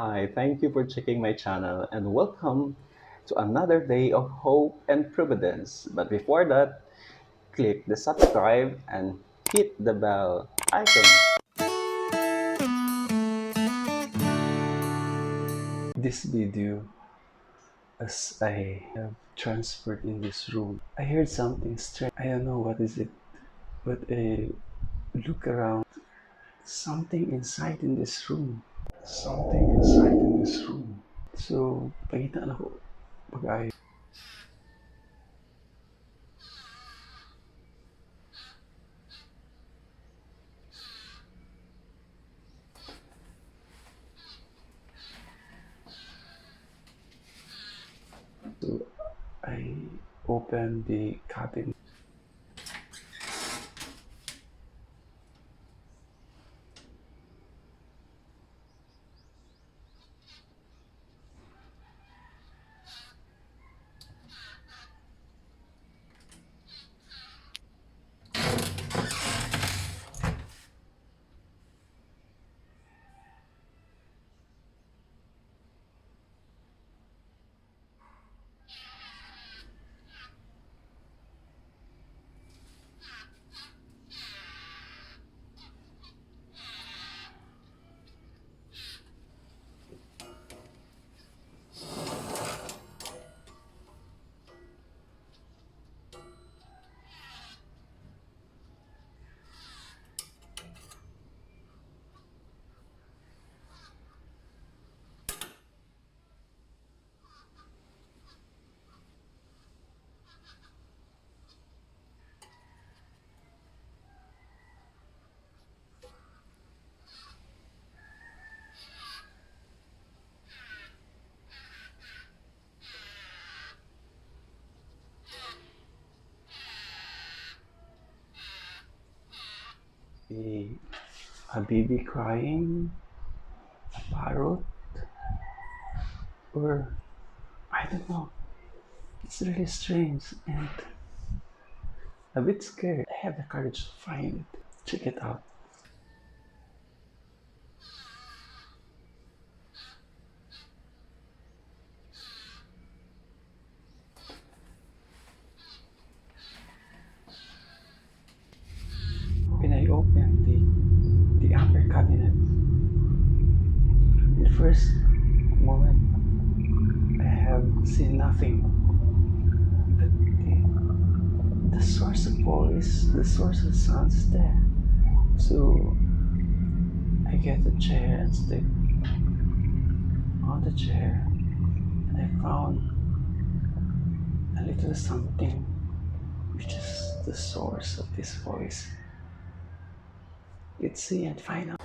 Hi, thank you for checking my channel and welcome to another day of hope and providence. But before that, click the subscribe and hit the bell icon. This video, as I have transferred in this room, I heard something strange. I don't know what is it, but I look around. Something inside in this room. Something inside in this room. So, pakita na ko pag So I opened the cabinet. A, a baby crying, a parrot, or I don't know. It's really strange and a bit scared. I have the courage to find it. Check it out. When I opened the upper cabinet, in the first moment I have seen nothing. But the source of voice, the source of sound is there. So I get a chair and sit on the chair and I found a little something which is the source of this voice. Let's see and find out.